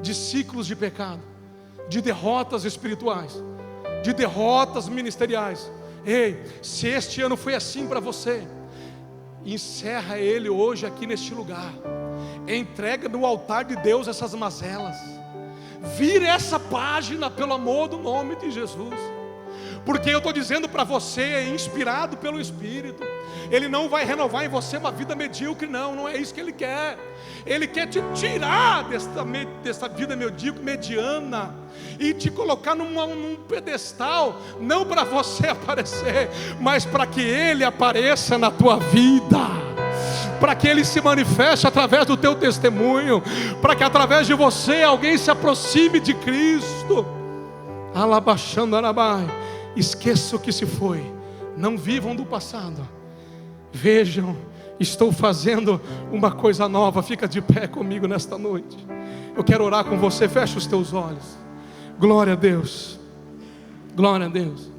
de ciclos de pecado, de derrotas espirituais. de derrotas ministeriais. Ei, se este ano foi assim para você, encerra ele hoje aqui neste lugar. Entrega no altar de Deus essas mazelas. Vire essa página, pelo amor do nome de Jesus. Porque eu estou dizendo para você, inspirado pelo Espírito, Ele não vai renovar em você uma vida medíocre, não é isso que Ele quer. Ele quer te tirar desta vida medíocre, mediana, e te colocar num pedestal, não para você aparecer, mas para que Ele apareça na tua vida, para que Ele se manifeste através do teu testemunho, para que através de você alguém se aproxime de Cristo. Alabaxando Arabai. Esqueça o que se foi, não vivam do passado. Vejam, estou fazendo uma coisa nova. Fica de pé comigo nesta noite. Eu quero orar com você, fecha os teus olhos. Glória a Deus, glória a Deus.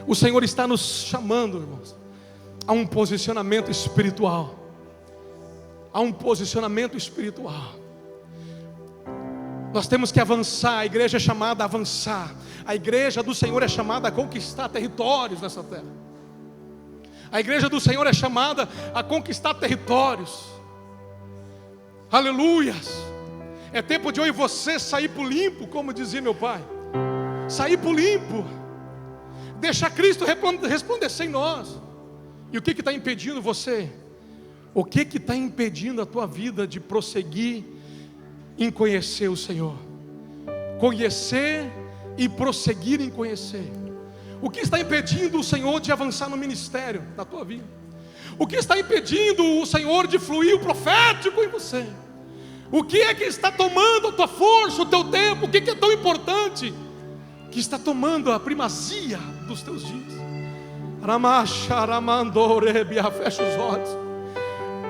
O Senhor está nos chamando, irmãos, a um posicionamento espiritual. A um posicionamento espiritual. Nós temos que avançar. A igreja é chamada a avançar. A igreja do Senhor é chamada a conquistar territórios nessa terra. A igreja do Senhor é chamada a conquistar territórios. Aleluias. É tempo de eu e você sair por limpo, como dizia meu pai. Sair por limpo. Deixar Cristo resplandecer em nós. E o que está impedindo você? O que está impedindo a tua vida de prosseguir em conhecer o Senhor? Conhecer e prosseguir em conhecer. O que está impedindo o Senhor de avançar no ministério da tua vida? O que está impedindo o Senhor de fluir o profético em você? O que é que está tomando a tua força, o teu tempo? O que é tão importante que está tomando a primazia dos teus dias? Fecha os olhos.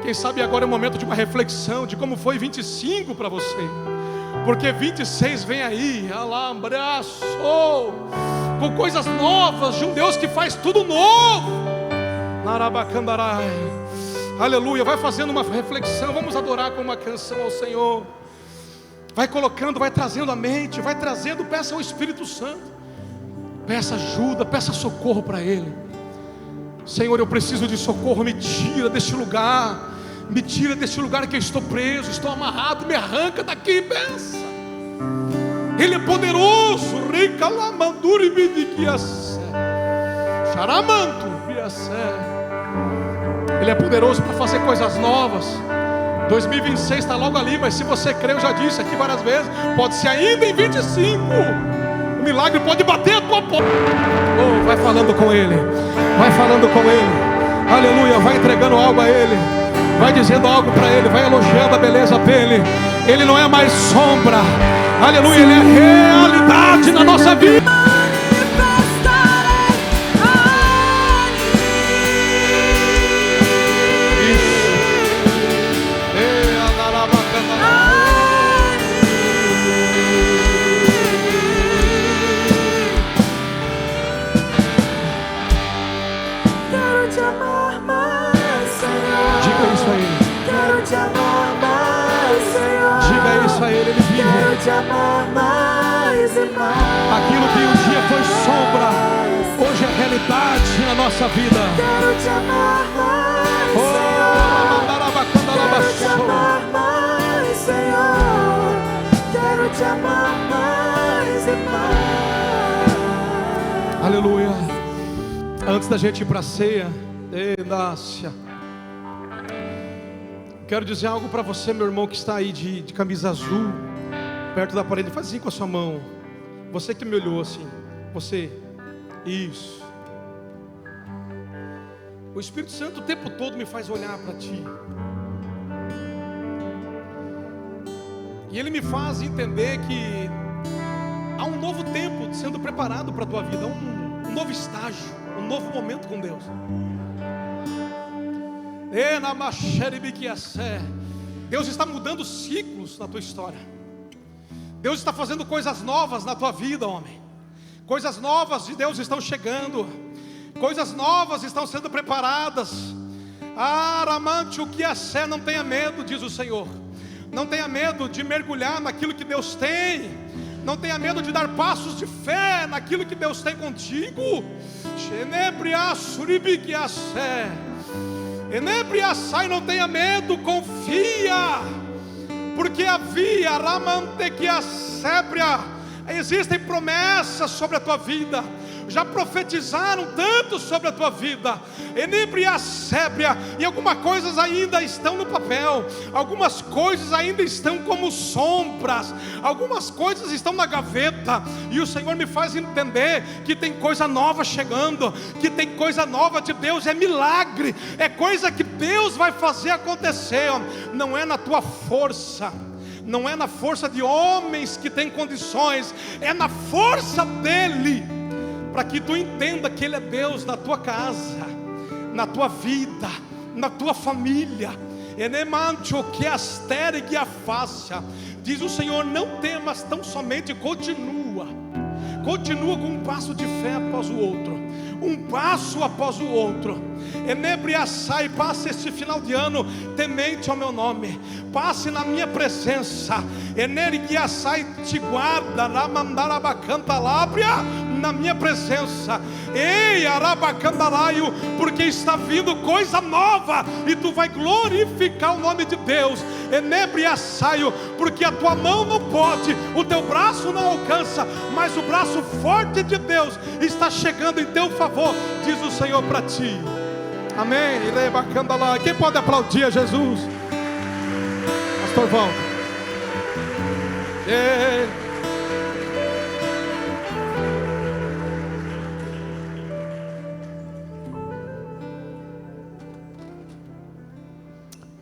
Quem sabe agora é o momento de uma reflexão de como foi 25 para você, porque 26 vem aí, alambraço, com coisas novas, de um Deus que faz tudo novo. Narabacandarai. Aleluia. Vai fazendo uma reflexão. Vamos adorar com uma canção ao Senhor. Vai colocando, vai trazendo a mente, vai trazendo. Peça ao Espírito Santo, peça ajuda, peça socorro para Ele. Senhor, eu preciso de socorro. Me tira deste lugar, me tira deste lugar que eu estou preso, estou amarrado. Me arranca daqui, peça. Ele é poderoso. Ricalamanduri bidiquiassé, charamanto biassé. Ele é poderoso para fazer coisas novas. 2026 está logo ali, mas se você crê, eu já disse aqui várias vezes, pode ser ainda em 25. O milagre pode bater a tua porta. Oh, vai falando com Ele, vai falando com Ele. Aleluia, vai entregando algo a Ele, vai dizendo algo para Ele, vai elogiando a beleza dEle. Ele não é mais sombra, aleluia, Ele é realidade na nossa vida. Aquilo que um dia foi sombra, hoje é realidade na nossa vida. Quero te amar mais, Senhor. Quero te amar mais, Senhor. Quero te amar mais e mais. Aleluia. Antes da gente ir para a ceia, quero dizer algo para você, meu irmão, que está aí de camisa azul, perto da parede. Faz assim com a sua mão. Você que me olhou assim, você, isso. O Espírito Santo o tempo todo me faz olhar para ti, e Ele me faz entender que há um novo tempo sendo preparado para a tua vida, um novo estágio, um novo momento com Deus. Deus está mudando ciclos na tua história. Deus está fazendo coisas novas na tua vida, homem. Coisas novas de Deus estão chegando. Coisas novas estão sendo preparadas. Aramante, o que é sé, não tenha medo, diz o Senhor. Não tenha medo de mergulhar naquilo que Deus tem. não tenha medo de dar passos de fé naquilo que Deus tem contigo. Não tenha medo, confia, porque havia existem promessas sobre a tua vida, já profetizaram tanto sobre a tua vida, e algumas coisas ainda estão no papel, algumas coisas ainda estão como sombras, algumas coisas estão na gaveta, e o Senhor me faz entender que tem coisa nova chegando, que tem coisa nova de Deus, é milagre, é coisa que Deus vai fazer acontecer, não é na tua força, não é na força de homens que têm condições, é na força dEle, para que tu entenda que Ele é Deus na tua casa, na tua vida, na tua família. Diz o Senhor: não temas, tão somente continua com um passo de fé após o outro, um passo após o outro. Passe este final de ano temente ao meu nome, passe na minha presença. Te guarda na minha presença. Ei, Arabacandalaio, porque está vindo coisa nova e tu vai glorificar o nome de Deus. Enebriaçaio, porque a tua mão não pode, o teu braço não alcança, mas o braço forte de Deus está chegando em teu favor, diz o Senhor para ti. Amém. Quem pode aplaudir a Jesus? Pastor Walter.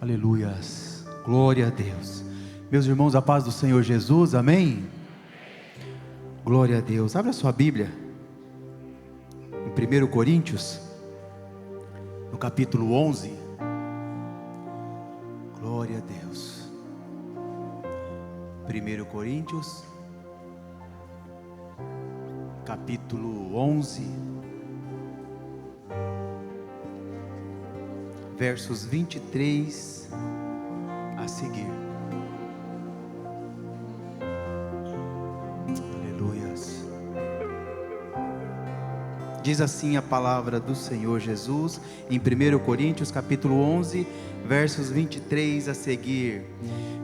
Aleluias, glória a Deus. Meus irmãos, a paz do Senhor Jesus, amém? Glória a Deus. Abra sua Bíblia em 1 Coríntios, no capítulo 11. Glória a Deus. 1 Coríntios, capítulo 11, versos 23 a seguir. Aleluias. Diz assim a palavra do Senhor Jesus em 1 Coríntios capítulo 11, versos 23 a seguir.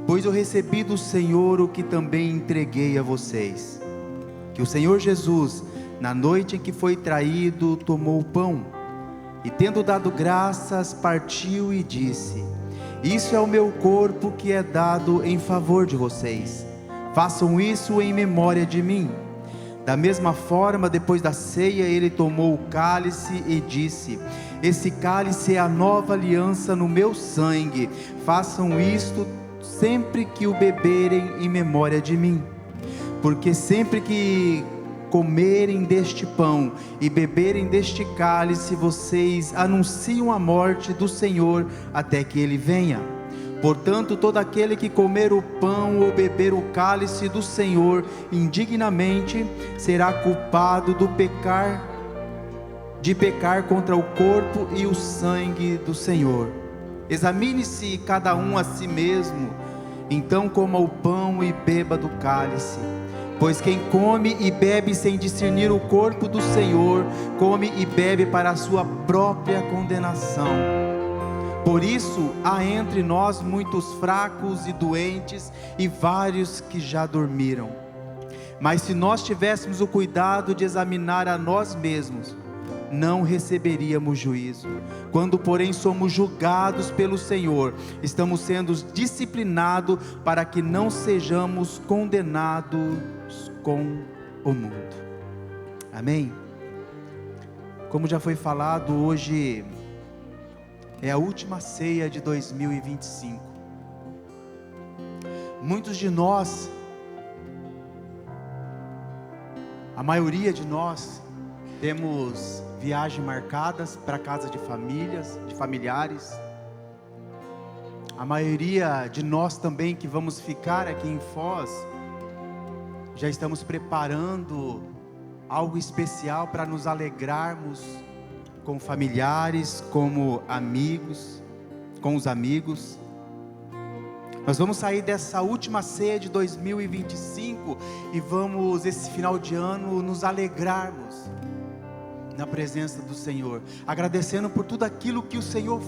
Pois eu recebi do Senhor o que também entreguei a vocês, que o Senhor Jesus, na noite em que foi traído, tomou o pão, e tendo dado graças, partiu e disse: isso é o meu corpo que é dado em favor de vocês, façam isso em memória de mim. Da mesma forma, depois da ceia, ele tomou o cálice e disse: esse cálice é a nova aliança no meu sangue, façam isto sempre que o beberem em memória de mim. Porque sempre que comerem deste pão e beberem deste cálice, vocês anunciam a morte do Senhor até que Ele venha. Portanto, todo aquele que comer o pão ou beber o cálice do Senhor indignamente, será culpado de pecar contra o corpo e o sangue do Senhor. Examine-se cada um a si mesmo, então coma o pão e beba do cálice. Pois quem come e bebe sem discernir o corpo do Senhor, come e bebe para a sua própria condenação. Por isso, há entre nós muitos fracos e doentes, e vários que já dormiram. Mas se nós tivéssemos o cuidado de examinar a nós mesmos, não receberíamos juízo. Quando, porém, somos julgados pelo Senhor, estamos sendo disciplinados para que não sejamos condenados com o mundo. Amém? Como já foi falado, hoje é a última ceia de 2025. Muitos de nós, a maioria de nós, temos viagens marcadas para casa de famílias, de familiares. A maioria de nós também que vamos ficar aqui em Foz, já estamos preparando algo especial para nos alegrarmos com familiares, como amigos, com os amigos. Nós vamos sair dessa última ceia de 2025 e vamos, esse final de ano, nos alegrarmos na presença do Senhor, agradecendo por tudo aquilo que o Senhor